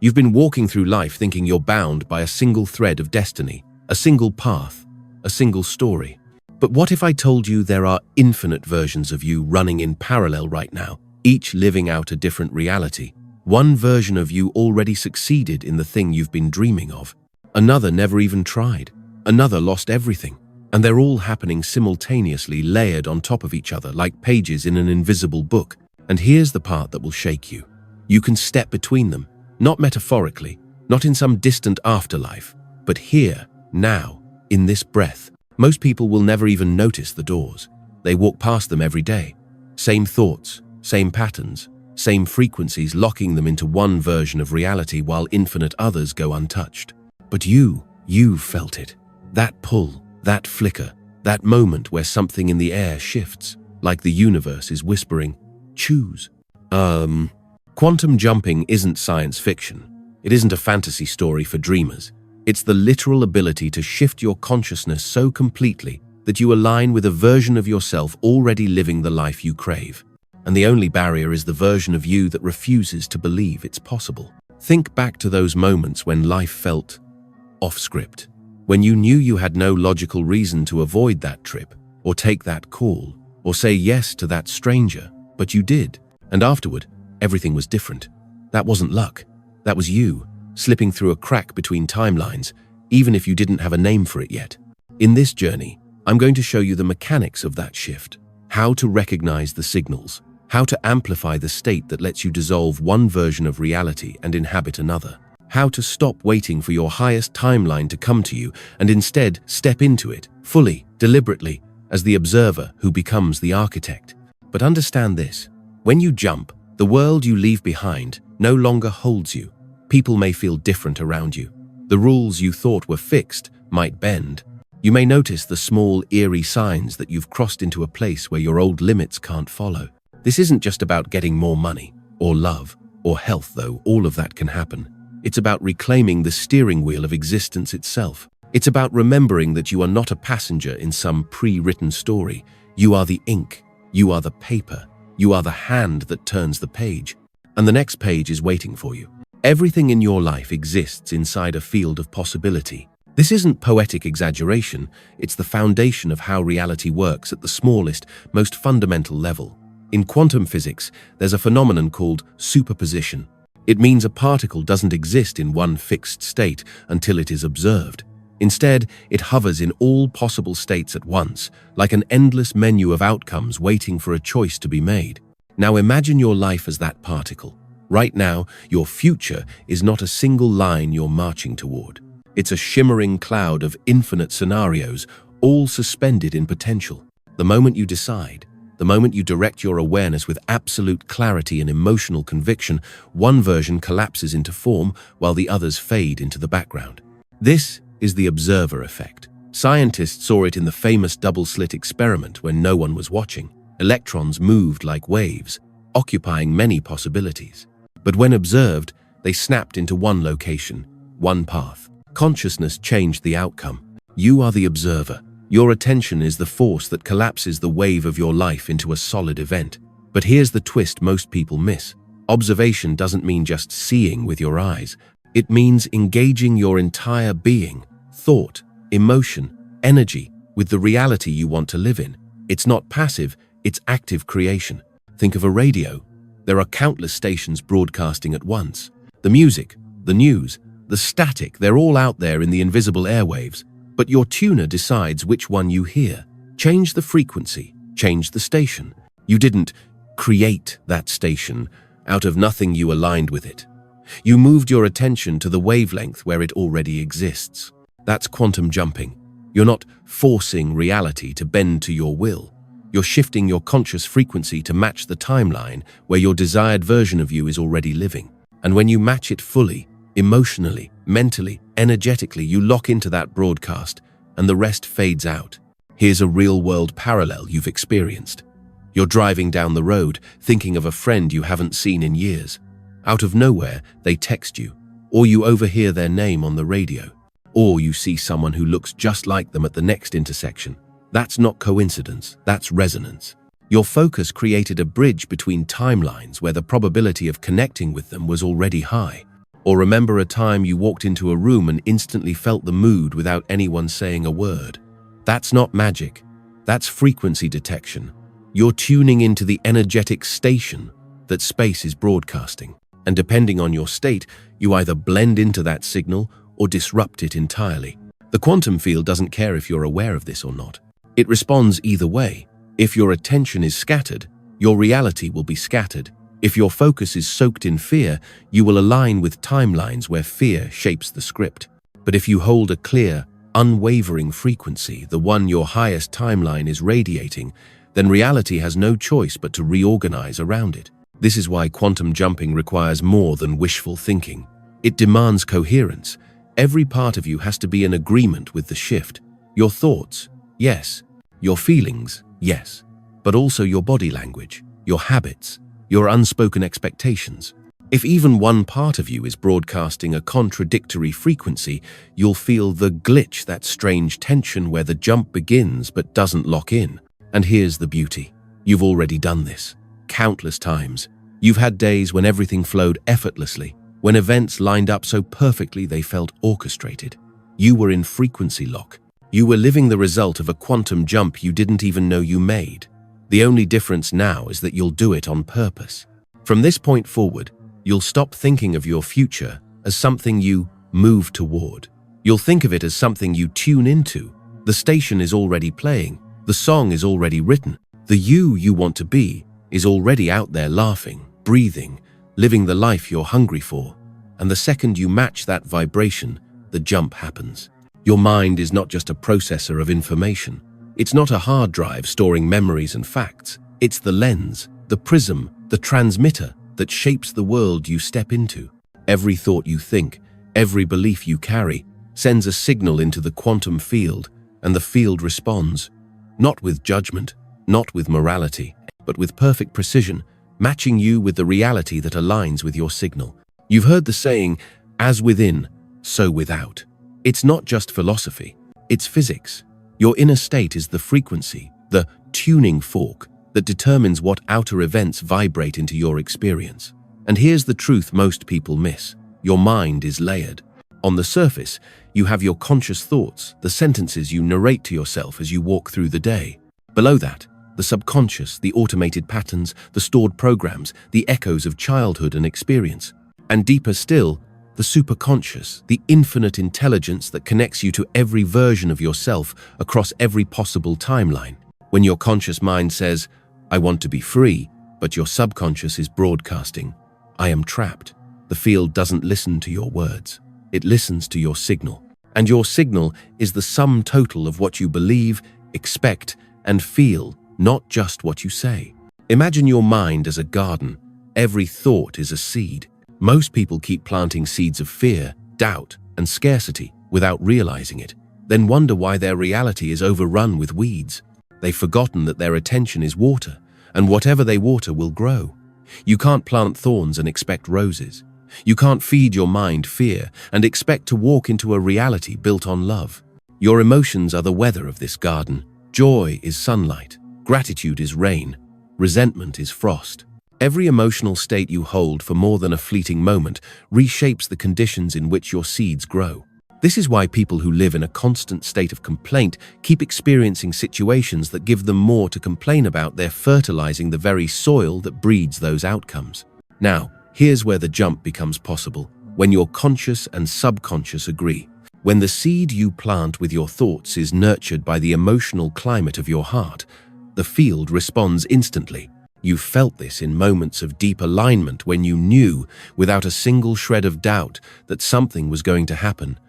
You've been walking through life thinking you're bound by a single thread of destiny, a single path, a single story. But what if I told you there are infinite versions of you running in parallel right now, each living out a different reality? One version of you already succeeded in the thing you've been dreaming of. Another never even tried. Another lost everything. And they're all happening simultaneously, layered on top of each other like pages in an invisible book. And here's the part that will shake you. You can step between them, not metaphorically, not in some distant afterlife, but here, now, in this breath. Most people will never even notice the doors. They walk past them every day. Same thoughts, same patterns, same frequencies locking them into one version of reality while infinite others go untouched. But you felt it. That pull, that flicker, that moment where something in the air shifts, like the universe is whispering, choose. Quantum jumping isn't science fiction. It isn't a fantasy story for dreamers. It's the literal ability to shift your consciousness so completely that you align with a version of yourself already living the life you crave. And the only barrier is the version of you that refuses to believe it's possible. Think back to those moments when life felt off script, when you knew you had no logical reason to avoid that trip, or take that call, or say yes to that stranger, but you did. And afterward, everything was different. That wasn't luck. That was you, slipping through a crack between timelines, even if you didn't have a name for it yet. In this journey, I'm going to show you the mechanics of that shift, how to recognize the signals, how to amplify the state that lets you dissolve one version of reality and inhabit another, how to stop waiting for your highest timeline to come to you and instead step into it, fully, deliberately, as the observer who becomes the architect. But understand this, when you jump, the world you leave behind no longer holds you. People may feel different around you. The rules you thought were fixed might bend. You may notice the small, eerie signs that you've crossed into a place where your old limits can't follow. This isn't just about getting more money, or love, or health, though all of that can happen. It's about reclaiming the steering wheel of existence itself. It's about remembering that you are not a passenger in some pre-written story. You are the ink. You are the paper. You are the hand that turns the page. And the next page is waiting for you. Everything in your life exists inside a field of possibility. This isn't poetic exaggeration, it's the foundation of how reality works at the smallest, most fundamental level. In quantum physics, there's a phenomenon called superposition. It means a particle doesn't exist in one fixed state until it is observed. Instead, it hovers in all possible states at once, like an endless menu of outcomes waiting for a choice to be made. Now imagine your life as that particle. Right now, your future is not a single line you're marching toward. It's a shimmering cloud of infinite scenarios, all suspended in potential. The moment you decide, the moment you direct your awareness with absolute clarity and emotional conviction, one version collapses into form while the others fade into the background. This is the observer effect. Scientists saw it in the famous double-slit experiment when no one was watching. Electrons moved like waves, occupying many possibilities. But when observed, they snapped into one location, one path. Consciousness changed the outcome. You are the observer. Your attention is the force that collapses the wave of your life into a solid event. But here's the twist most people miss. Observation doesn't mean just seeing with your eyes. It means engaging your entire being, thought, emotion, energy, with the reality you want to live in. It's not passive, it's active creation. Think of a radio. There are countless stations broadcasting at once. The music, the news, the static, they're all out there in the invisible airwaves. But your tuner decides which one you hear. Change the frequency, change the station. You didn't create that station. Out of nothing you aligned with it. You moved your attention to the wavelength where it already exists. That's quantum jumping. You're not forcing reality to bend to your will. You're shifting your conscious frequency to match the timeline where your desired version of you is already living. And when you match it fully, emotionally, mentally, energetically, you lock into that broadcast and the rest fades out. Here's a real-world parallel you've experienced. You're driving down the road, thinking of a friend you haven't seen in years. Out of nowhere, they text you, or you overhear their name on the radio, or you see someone who looks just like them at the next intersection. That's not coincidence, that's resonance. Your focus created a bridge between timelines where the probability of connecting with them was already high. Or remember a time you walked into a room and instantly felt the mood without anyone saying a word. That's not magic. That's frequency detection. You're tuning into the energetic station that space is broadcasting. And depending on your state, you either blend into that signal or disrupt it entirely. The quantum field doesn't care if you're aware of this or not. It responds either way. If your attention is scattered, your reality will be scattered. If your focus is soaked in fear, you will align with timelines where fear shapes the script. But if you hold a clear, unwavering frequency, the one your highest timeline is radiating, then reality has no choice but to reorganize around it. This is why quantum jumping requires more than wishful thinking. It demands coherence. Every part of you has to be in agreement with the shift. Your thoughts, yes. Your feelings, yes. But also your body language, your habits, your unspoken expectations. If even one part of you is broadcasting a contradictory frequency, you'll feel the glitch, that strange tension where the jump begins but doesn't lock in. And here's the beauty. You've already done this. Countless times. You've had days when everything flowed effortlessly, when events lined up so perfectly they felt orchestrated. You were in frequency lock. You were living the result of a quantum jump you didn't even know you made. The only difference now is that you'll do it on purpose. From this point forward, you'll stop thinking of your future as something you move toward. You'll think of it as something you tune into. The station is already playing. The song is already written. The you want to be is already out there laughing, breathing, living the life you're hungry for. And the second you match that vibration, the jump happens. Your mind is not just a processor of information. It's not a hard drive storing memories and facts. It's the lens, the prism, the transmitter that shapes the world you step into. Every thought you think, every belief you carry, sends a signal into the quantum field, and the field responds. Not with judgment, not with morality, but with perfect precision, matching you with the reality that aligns with your signal. You've heard the saying, as within, so without. It's not just philosophy, it's physics. Your inner state is the frequency, the tuning fork that determines what outer events vibrate into your experience. And here's the truth most people miss. Your mind is layered. On the surface, you have your conscious thoughts, the sentences you narrate to yourself as you walk through the day. Below that, the subconscious, the automated patterns, the stored programs, the echoes of childhood and experience. And deeper still, the superconscious, the infinite intelligence that connects you to every version of yourself across every possible timeline. When your conscious mind says, I want to be free, but your subconscious is broadcasting, I am trapped, the field doesn't listen to your words. It listens to your signal. And your signal is the sum total of what you believe, expect, and feel, not just what you say. Imagine your mind as a garden. Every thought is a seed. Most people keep planting seeds of fear, doubt, and scarcity without realizing it, then wonder why their reality is overrun with weeds. They've forgotten that their attention is water, and whatever they water will grow. You can't plant thorns and expect roses. You can't feed your mind fear and expect to walk into a reality built on love. Your emotions are the weather of this garden. Joy is sunlight. Gratitude is rain. Resentment is frost. Every emotional state you hold for more than a fleeting moment reshapes the conditions in which your seeds grow. This is why people who live in a constant state of complaint keep experiencing situations that give them more to complain about. They're fertilizing the very soil that breeds those outcomes. Now, here's where the jump becomes possible. When your conscious and subconscious agree. When the seed you plant with your thoughts is nurtured by the emotional climate of your heart, the field responds instantly. You felt this in moments of deep alignment when you knew, without a single shred of doubt, that something was going to happen.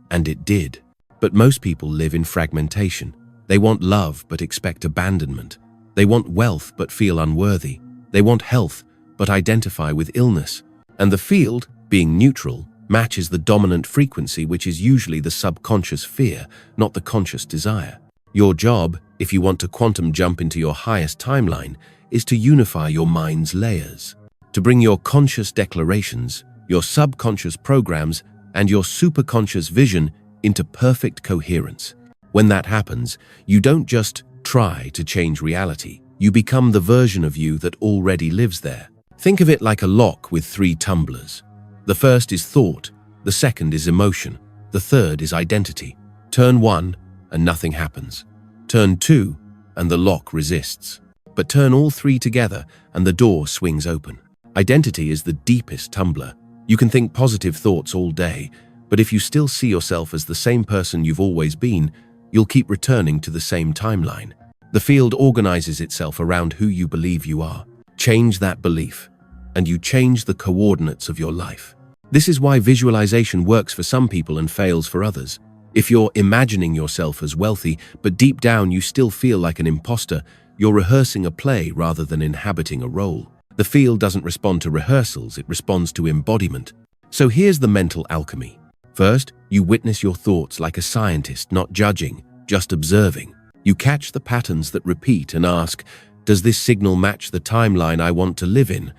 And it did. But most people live in fragmentation. They want love but expect abandonment. They want wealth but feel unworthy. They want health but identify with illness. And the field, being neutral, matches the dominant frequency, which is usually the subconscious fear, not the conscious desire. Your job, if you want to quantum jump into your highest timeline, is to unify your mind's layers, to bring your conscious declarations, your subconscious programs, and your superconscious vision into perfect coherence. When that happens, you don't just try to change reality, you become the version of you that already lives there. Think of it like a lock with 3 tumblers. The first is thought, the second is emotion, the third is identity. Turn one, and nothing happens. Turn two, and the lock resists. But turn all three together, and the door swings open. Identity is the deepest tumbler. You can think positive thoughts all day, but if you still see yourself as the same person you've always been, you'll keep returning to the same timeline. The field organizes itself around who you believe you are. Change that belief, and you change the coordinates of your life. This is why visualization works for some people and fails for others. If you're imagining yourself as wealthy, but deep down you still feel like an imposter, you're rehearsing a play rather than inhabiting a role. The field doesn't respond to rehearsals, it responds to embodiment. So here's the mental alchemy. First, you witness your thoughts like a scientist, not judging, just observing. You catch the patterns that repeat and ask, does this signal match the timeline I want to live in?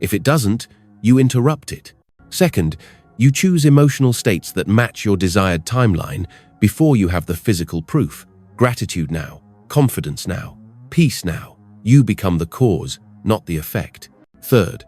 If it doesn't, you interrupt it. Second, you choose emotional states that match your desired timeline before you have the physical proof. Gratitude now, confidence now, peace now. You become the cause, not the effect. Third,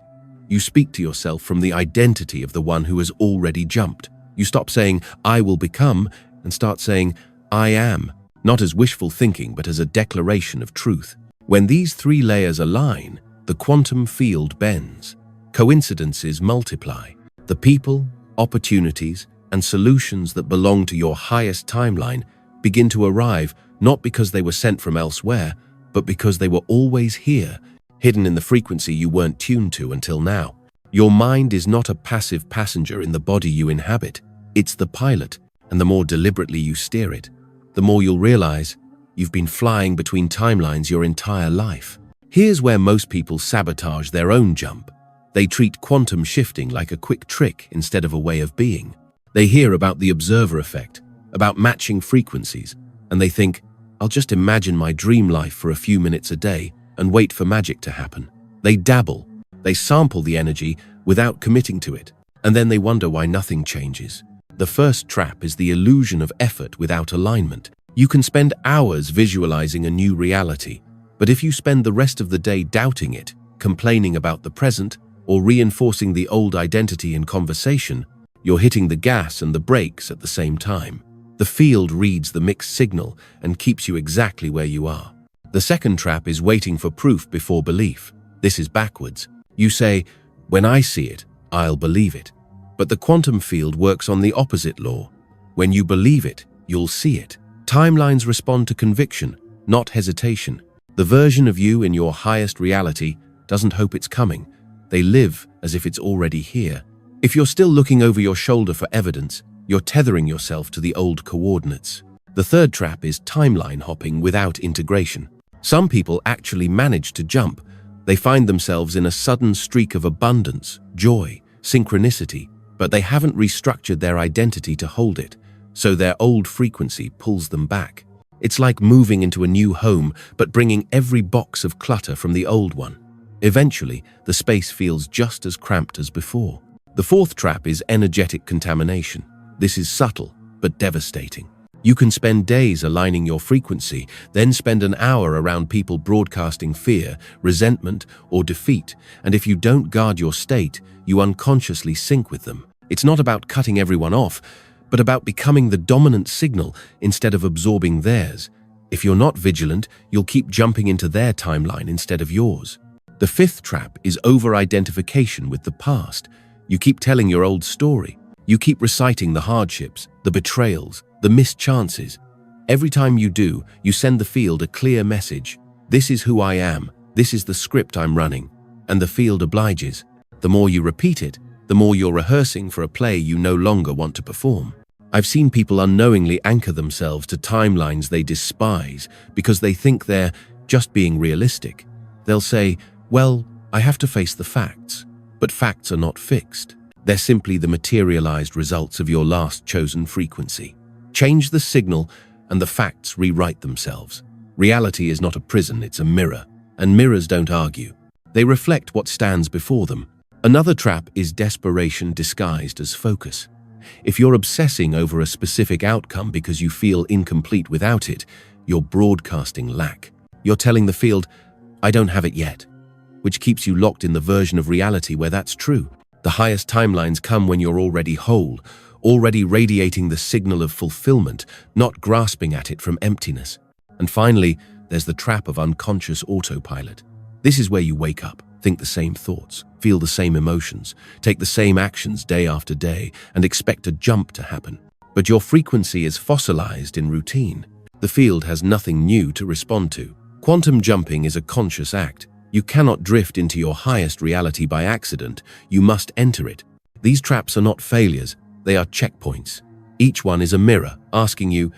you speak to yourself from the identity of the one who has already jumped. You stop saying, I will become, and start saying, I am, not as wishful thinking, but as a declaration of truth. When these three layers align, the quantum field bends. Coincidences multiply. The people, opportunities, and solutions that belong to your highest timeline begin to arrive, not because they were sent from elsewhere, but because they were always here, hidden in the frequency you weren't tuned to until now. Your mind is not a passive passenger in the body you inhabit. It's the pilot, and the more deliberately you steer it, the more you'll realize you've been flying between timelines your entire life. Here's where most people sabotage their own jump. They treat quantum shifting like a quick trick instead of a way of being. They hear about the observer effect, about matching frequencies, and they think, I'll just imagine my dream life for a few minutes a day and wait for magic to happen. They dabble, they sample the energy without committing to it, and then they wonder why nothing changes. The first trap is the illusion of effort without alignment. You can spend hours visualizing a new reality, but if you spend the rest of the day doubting it, complaining about the present, or reinforcing the old identity in conversation, you're hitting the gas and the brakes at the same time. The field reads the mixed signal and keeps you exactly where you are. The second trap is waiting for proof before belief. This is backwards. You say, when I see it, I'll believe it. But the quantum field works on the opposite law. When you believe it, you'll see it. Timelines respond to conviction, not hesitation. The version of you in your highest reality doesn't hope it's coming. They live as if it's already here. If you're still looking over your shoulder for evidence, you're tethering yourself to the old coordinates. The third trap is timeline hopping without integration. Some people actually manage to jump. They find themselves in a sudden streak of abundance, joy, synchronicity, but they haven't restructured their identity to hold it, so their old frequency pulls them back. It's like moving into a new home, but bringing every box of clutter from the old one. Eventually, the space feels just as cramped as before. The fourth trap is energetic contamination. This is subtle, but devastating. You can spend days aligning your frequency, then spend an hour around people broadcasting fear, resentment, or defeat, and if you don't guard your state, you unconsciously sync with them. It's not about cutting everyone off, but about becoming the dominant signal instead of absorbing theirs. If you're not vigilant, you'll keep jumping into their timeline instead of yours. The fifth trap is over-identification with the past. You keep telling your old story. You keep reciting the hardships, the betrayals, the missed chances. Every time you do, you send the field a clear message. This is who I am. This is the script I'm running. And the field obliges. The more you repeat it, the more you're rehearsing for a play you no longer want to perform. I've seen people unknowingly anchor themselves to timelines they despise because they think they're just being realistic. They'll say, well, I have to face the facts. But facts are not fixed. They're simply the materialized results of your last chosen frequency. Change the signal, and the facts rewrite themselves. Reality is not a prison, it's a mirror. And mirrors don't argue. They reflect what stands before them. Another trap is desperation disguised as focus. If you're obsessing over a specific outcome because you feel incomplete without it, you're broadcasting lack. You're telling the field, I don't have it yet, which keeps you locked in the version of reality where that's true. The highest timelines come when you're already whole, already radiating the signal of fulfillment, not grasping at it from emptiness. And finally, there's the trap of unconscious autopilot. This is where you wake up, think the same thoughts, feel the same emotions, take the same actions day after day, and expect a jump to happen. But your frequency is fossilized in routine. The field has nothing new to respond to. Quantum jumping is a conscious act. You cannot drift into your highest reality by accident. You must enter it. These traps are not failures. They are checkpoints. Each one is a mirror asking you,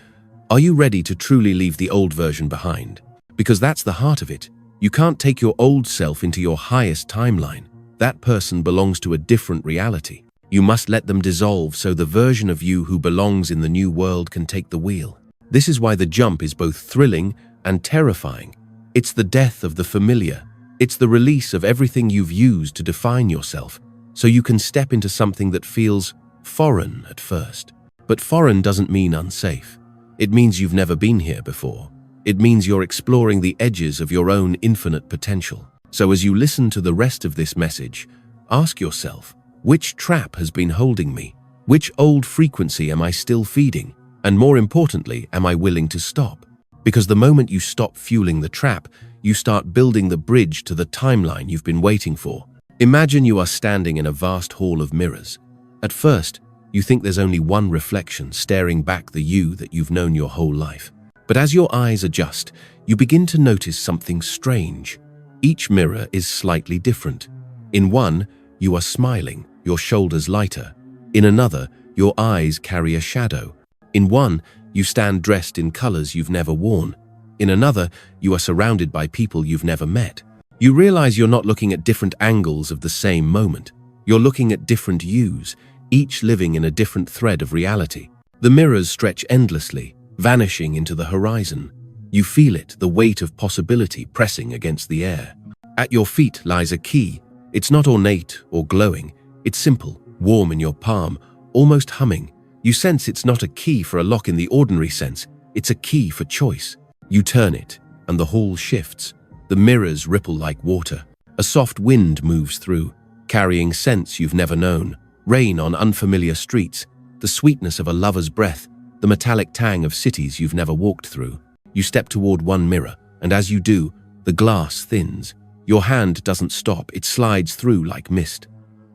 are you ready to truly leave the old version behind? Because that's the heart of it. You can't take your old self into your highest timeline. That person belongs to a different reality. You must let them dissolve so the version of you who belongs in the new world can take the wheel. This is why the jump is both thrilling and terrifying. It's the death of the familiar. It's the release of everything you've used to define yourself, so you can step into something that feels foreign at first. But foreign doesn't mean unsafe. It means you've never been here before. It means you're exploring the edges of your own infinite potential. So as you listen to the rest of this message, ask yourself, which trap has been holding me? Which old frequency am I still feeding? And more importantly, am I willing to stop? Because the moment you stop fueling the trap, you start building the bridge to the timeline you've been waiting for. Imagine you are standing in a vast hall of mirrors. At first, you think there's only one reflection staring back the you that you've known your whole life. But as your eyes adjust, you begin to notice something strange. Each mirror is slightly different. In one, you are smiling, your shoulders lighter. In another, your eyes carry a shadow. In one, you stand dressed in colors you've never worn. In another, you are surrounded by people you've never met. You realize you're not looking at different angles of the same moment. You're looking at different yous, each living in a different thread of reality. The mirrors stretch endlessly, vanishing into the horizon. You feel it, the weight of possibility pressing against the air. At your feet lies a key. It's not ornate or glowing. It's simple, warm in your palm, almost humming. You sense it's not a key for a lock in the ordinary sense. It's a key for choice. You turn it, and the hall shifts. The mirrors ripple like water. A soft wind moves through, carrying scents you've never known. Rain on unfamiliar streets, the sweetness of a lover's breath, the metallic tang of cities you've never walked through. You step toward one mirror, and as you do, the glass thins. Your hand doesn't stop, it slides through like mist.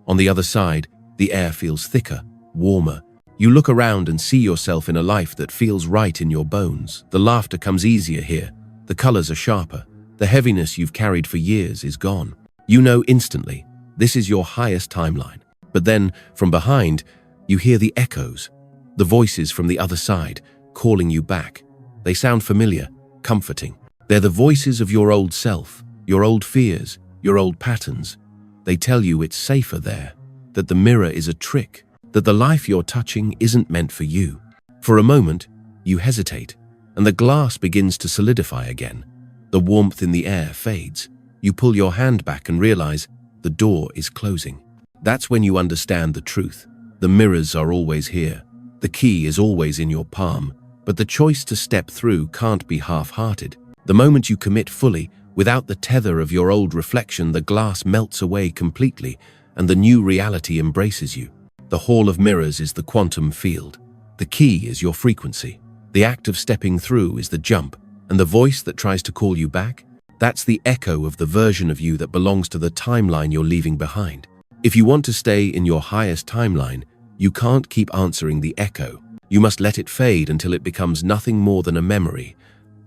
On the other side, the air feels thicker, warmer. You look around and see yourself in a life that feels right in your bones. The laughter comes easier here. The colors are sharper. The heaviness you've carried for years is gone. You know instantly, this is your highest timeline. But then, from behind, you hear the echoes, the voices from the other side, calling you back. They sound familiar, comforting. They're the voices of your old self, your old fears, your old patterns. They tell you it's safer there, that the mirror is a trick, that the life you're touching isn't meant for you. For a moment, you hesitate, and the glass begins to solidify again. The warmth in the air fades. You pull your hand back and realize the door is closing. That's when you understand the truth. The mirrors are always here. The key is always in your palm, but the choice to step through can't be half-hearted. The moment you commit fully, without the tether of your old reflection, the glass melts away completely, and the new reality embraces you. The hall of mirrors is the quantum field. The key is your frequency. The act of stepping through is the jump, and the voice that tries to call you back, that's the echo of the version of you that belongs to the timeline you're leaving behind. If you want to stay in your highest timeline, you can't keep answering the echo. You must let it fade until it becomes nothing more than a memory,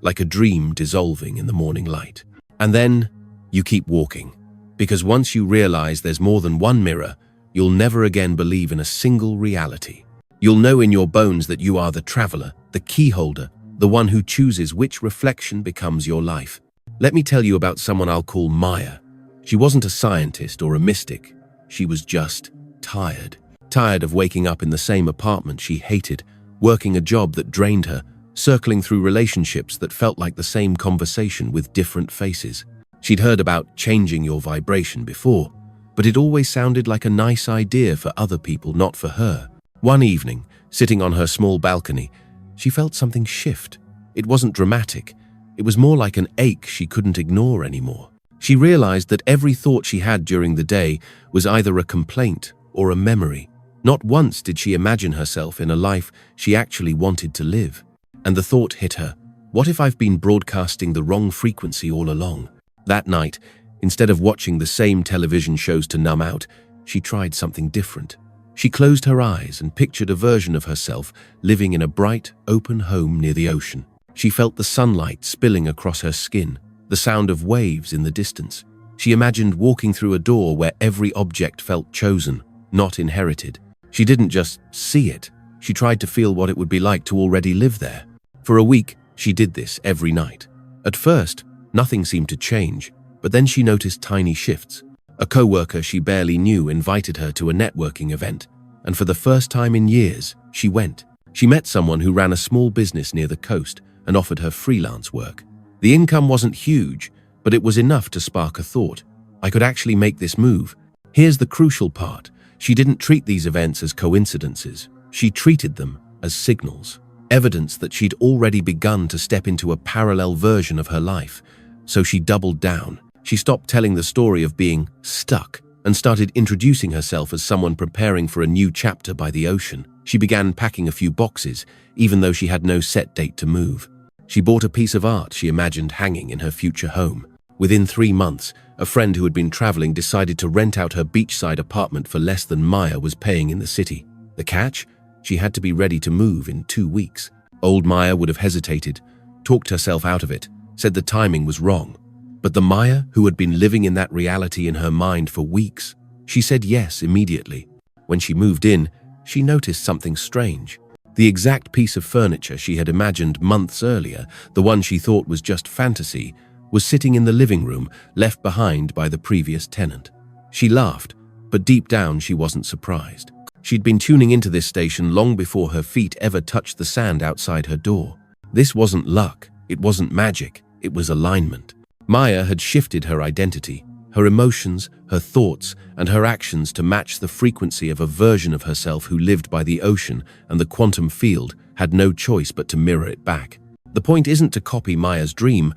like a dream dissolving in the morning light. And then you keep walking, because once you realize there's more than one mirror, you'll never again believe in a single reality. You'll know in your bones that you are the traveler, the key holder, the one who chooses which reflection becomes your life. Let me tell you about someone I'll call Maya. She wasn't a scientist or a mystic. She was just tired. Tired of waking up in the same apartment she hated, working a job that drained her, circling through relationships that felt like the same conversation with different faces. She'd heard about changing your vibration before, but it always sounded like a nice idea for other people, not for her. One evening, sitting on her small balcony, she felt something shift. It wasn't dramatic. It was more like an ache she couldn't ignore anymore. She realized that every thought she had during the day was either a complaint or a memory. Not once did she imagine herself in a life she actually wanted to live. And the thought hit her, what if I've been broadcasting the wrong frequency all along? That night, instead of watching the same television shows to numb out, she tried something different. She closed her eyes and pictured a version of herself living in a bright, open home near the ocean. She felt the sunlight spilling across her skin, the sound of waves in the distance. She imagined walking through a door where every object felt chosen, not inherited. She didn't just see it, she tried to feel what it would be like to already live there. For a week, she did this every night. At first, nothing seemed to change, but then she noticed tiny shifts. A co-worker she barely knew invited her to a networking event, and for the first time in years, she went. She met someone who ran a small business near the coast and offered her freelance work. The income wasn't huge, but it was enough to spark a thought. I could actually make this move. Here's the crucial part. She didn't treat these events as coincidences. She treated them as signals, evidence that she'd already begun to step into a parallel version of her life. So she doubled down. She stopped telling the story of being stuck and started introducing herself as someone preparing for a new chapter by the ocean. She began packing a few boxes, even though she had no set date to move. She bought a piece of art she imagined hanging in her future home. Within 3 months, a friend who had been traveling decided to rent out her beachside apartment for less than Maya was paying in the city. The catch? She had to be ready to move in 2 weeks. Old Maya would have hesitated, talked herself out of it, said the timing was wrong. But the Maya, who had been living in that reality in her mind for weeks, she said yes immediately. When she moved in, she noticed something strange. The exact piece of furniture she had imagined months earlier, the one she thought was just fantasy, was sitting in the living room, left behind by the previous tenant. She laughed, but deep down she wasn't surprised. She'd been tuning into this station long before her feet ever touched the sand outside her door. This wasn't luck, it wasn't magic, it was alignment. Maya had shifted her identity, her emotions, her thoughts, and her actions to match the frequency of a version of herself who lived by the ocean, and the quantum field had no choice but to mirror it back. The point isn't to copy Maya's dream,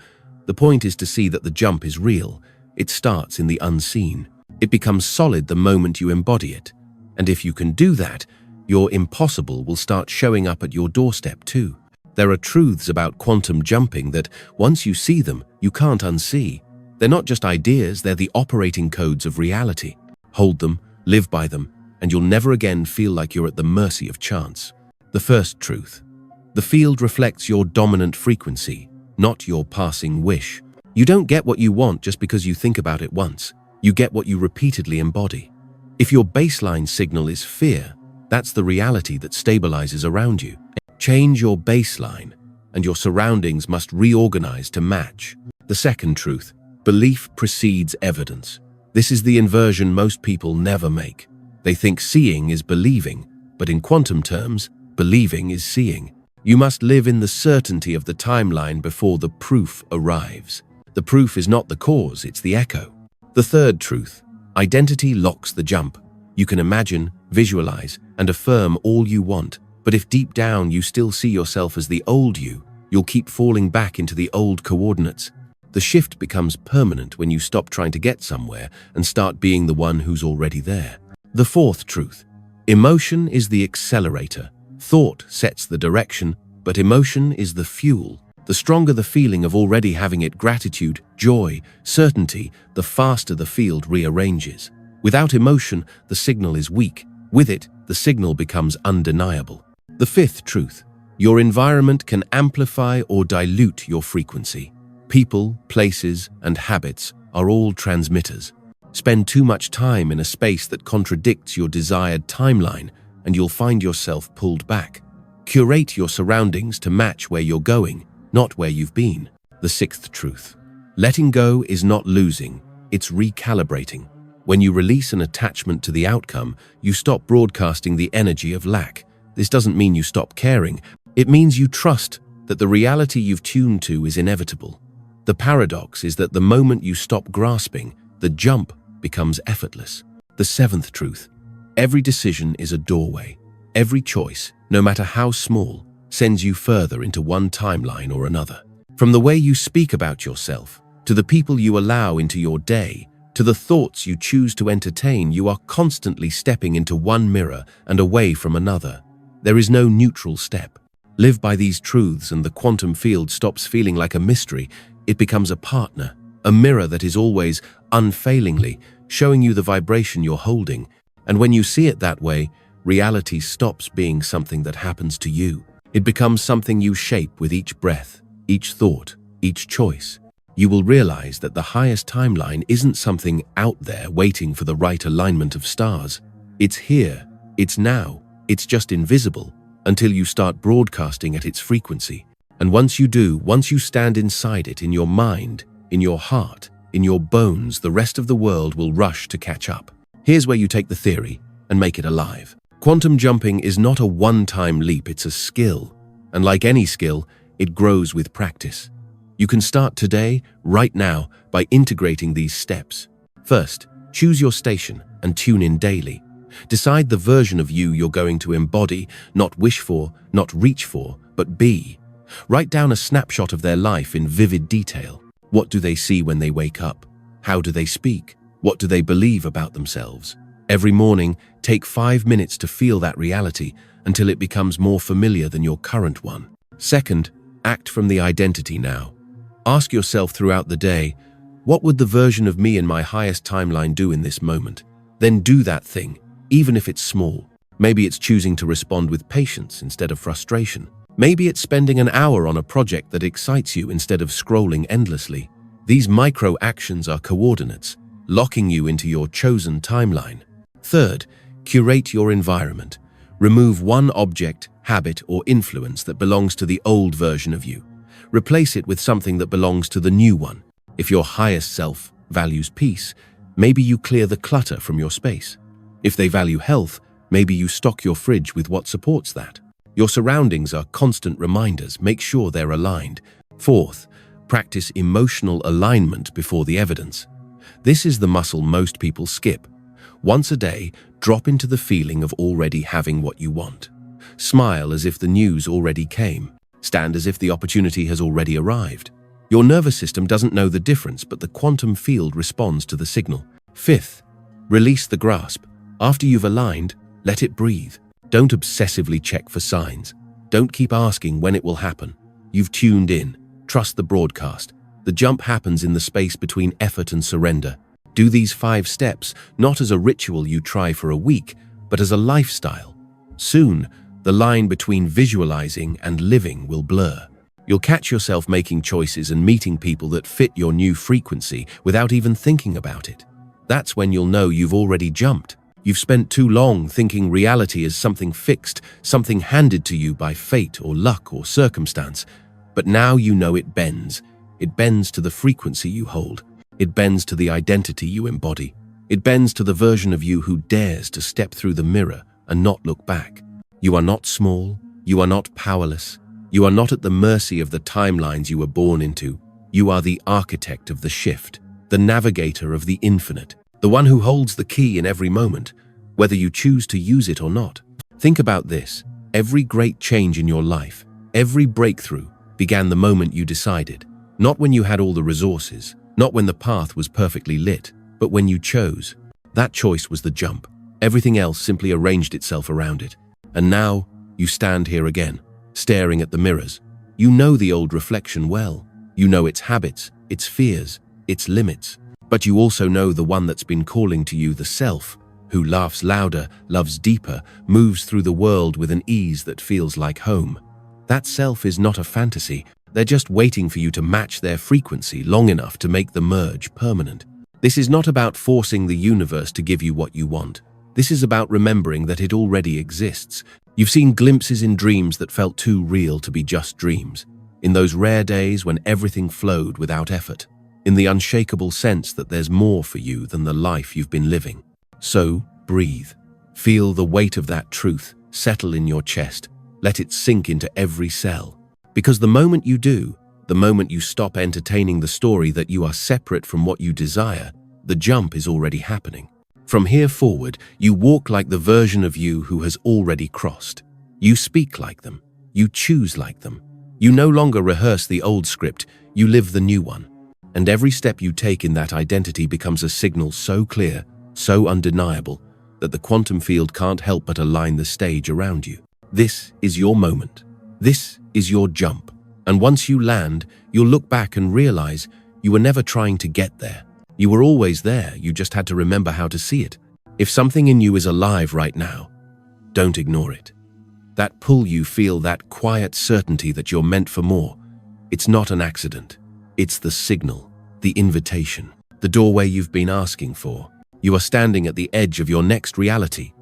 the point is to see that the jump is real. It starts in the unseen. It becomes solid the moment you embody it. And if you can do that, your impossible will start showing up at your doorstep too. There are truths about quantum jumping that, once you see them, you can't unsee. They're not just ideas, they're the operating codes of reality. Hold them, live by them, and you'll never again feel like you're at the mercy of chance. The first truth. The field reflects your dominant frequency, not your passing wish. You don't get what you want just because you think about it once. You get what you repeatedly embody. If your baseline signal is fear, that's the reality that stabilizes around you. Change your baseline, and your surroundings must reorganize to match. The second truth. Belief precedes evidence. This is the inversion most people never make. They think seeing is believing, but in quantum terms, believing is seeing. You must live in the certainty of the timeline before the proof arrives. The proof is not the cause, it's the echo. The third truth. Identity locks the jump. You can imagine, visualize, and affirm all you want, but if deep down you still see yourself as the old you, you'll keep falling back into the old coordinates. The shift becomes permanent when you stop trying to get somewhere and start being the one who's already there. The fourth truth. Emotion is the accelerator. Thought sets the direction, but emotion is the fuel. The stronger the feeling of already having it, gratitude, joy, certainty, the faster the field rearranges. Without emotion, the signal is weak. With it, the signal becomes undeniable. The fifth truth. Your environment can amplify or dilute your frequency. People, places, and habits are all transmitters. Spend too much time in a space that contradicts your desired timeline, and you'll find yourself pulled back. Curate your surroundings to match where you're going, not where you've been. The sixth truth. Letting go is not losing, it's recalibrating. When you release an attachment to the outcome, you stop broadcasting the energy of lack. This doesn't mean you stop caring. It means you trust that the reality you've tuned to is inevitable. The paradox is that the moment you stop grasping, the jump becomes effortless. The seventh truth. Every decision is a doorway. Every choice, no matter how small, sends you further into one timeline or another. From the way you speak about yourself, to the people you allow into your day, To the thoughts you choose to entertain, you are constantly stepping into one mirror and away from another. There is no neutral step. Live by these truths and the quantum field stops feeling like a mystery. It becomes a partner, a mirror that is always, unfailingly, showing you the vibration you're holding. And when you see it that way, reality stops being something that happens to you. It becomes something you shape with each breath, each thought, each choice. You will realize that the highest timeline isn't something out there waiting for the right alignment of stars. It's here, it's now, it's just invisible until you start broadcasting at its frequency. And once you do, once you stand inside it, in your mind, in your heart, in your bones, the rest of the world will rush to catch up. Here's where you take the theory and make it alive. Quantum jumping is not a one-time leap, it's a skill. And like any skill, it grows with practice. You can start today, right now, by integrating these steps. First, choose your station and tune in daily. Decide the version of you you're going to embody, not wish for, not reach for, but be. Write down a snapshot of their life in vivid detail. What do they see when they wake up? How do they speak? What do they believe about themselves? Every morning, take 5 minutes to feel that reality until it becomes more familiar than your current one. Second, act from the identity now. Ask yourself throughout the day, what would the version of me in my highest timeline do in this moment? Then do that thing, even if it's small. Maybe it's choosing to respond with patience instead of frustration. Maybe it's spending an hour on a project that excites you instead of scrolling endlessly. These micro actions are coordinates, locking you into your chosen timeline. Third, curate your environment. Remove one object, habit, or influence that belongs to the old version of you. Replace it with something that belongs to the new one. If your highest self values peace, maybe you clear the clutter from your space. If they value health, maybe you stock your fridge with what supports that. Your surroundings are constant reminders. Make sure they're aligned. Fourth, practice emotional alignment before the evidence. This is the muscle most people skip. Once a day, drop into the feeling of already having what you want. Smile as if the news already came. Stand as if the opportunity has already arrived. Your nervous system doesn't know the difference, but the quantum field responds to the signal. Fifth, release the grasp. After you've aligned, let it breathe. Don't obsessively check for signs. Don't keep asking when it will happen. You've tuned in. Trust the broadcast. The jump happens in the space between effort and surrender. Do these 5 steps not as a ritual you try for a week, but as a lifestyle. Soon, the line between visualizing and living will blur. You'll catch yourself making choices and meeting people that fit your new frequency without even thinking about it. That's when you'll know you've already jumped. You've spent too long thinking reality is something fixed, something handed to you by fate or luck or circumstance. But now you know it bends. It bends to the frequency you hold. It bends to the identity you embody. It bends to the version of you who dares to step through the mirror and not look back. You are not small. You are not powerless. You are not at the mercy of the timelines you were born into. You are the architect of the shift, the navigator of the infinite, the one who holds the key in every moment, whether you choose to use it or not. Think about this. Every great change in your life, every breakthrough, began the moment you decided. Not when you had all the resources, not when the path was perfectly lit, but when you chose. That choice was the jump. Everything else simply arranged itself around it. And now, you stand here again, staring at the mirrors. You know the old reflection well. You know its habits, its fears, its limits. But you also know the one that's been calling to you, the self, who laughs louder, loves deeper, moves through the world with an ease that feels like home. That self is not a fantasy. They're just waiting for you to match their frequency long enough to make the merge permanent. This is not about forcing the universe to give you what you want. This is about remembering that it already exists. You've seen glimpses in dreams that felt too real to be just dreams. In those rare days when everything flowed without effort. In the unshakable sense that there's more for you than the life you've been living. So, breathe. Feel the weight of that truth settle in your chest. Let it sink into every cell. Because the moment you do, the moment you stop entertaining the story that you are separate from what you desire, the jump is already happening. From here forward, you walk like the version of you who has already crossed. You speak like them. You choose like them. You no longer rehearse the old script, you live the new one. And every step you take in that identity becomes a signal so clear, so undeniable, that the quantum field can't help but align the stage around you. This is your moment. This is your jump. And once you land, you'll look back and realize you were never trying to get there. You were always there, you just had to remember how to see it. If something in you is alive right now, don't ignore it. That pull you feel, that quiet certainty that you're meant for more, it's not an accident. It's the signal, the invitation, the doorway you've been asking for. You are standing at the edge of your next reality.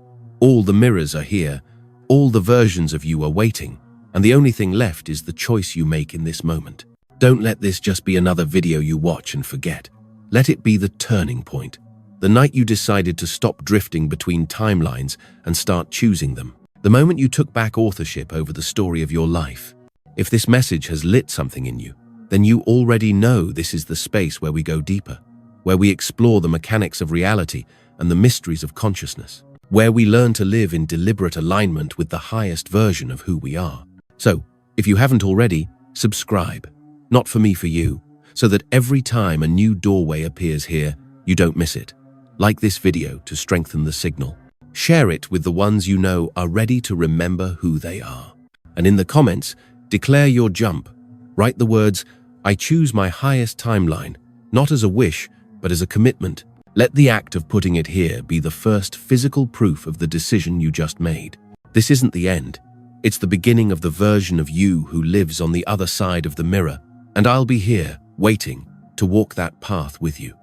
All the mirrors are here, all the versions of you are waiting, and the only thing left is the choice you make in this moment. Don't let this just be another video you watch and forget. Let it be the turning point, the night you decided to stop drifting between timelines and start choosing them. The moment you took back authorship over the story of your life. If this message has lit something in you, then you already know this is the space where we go deeper, where we explore the mechanics of reality and the mysteries of consciousness, where we learn to live in deliberate alignment with the highest version of who we are. So, if you haven't already, subscribe. Not for me, for you, so that every time a new doorway appears here, you don't miss it. Like this video to strengthen the signal. Share it with the ones you know are ready to remember who they are. And in the comments, declare your jump. Write the words, "I choose my highest timeline," not as a wish, but as a commitment. Let the act of putting it here be the first physical proof of the decision you just made. This isn't the end. It's the beginning of the version of you who lives on the other side of the mirror, and I'll be here, waiting to walk that path with you.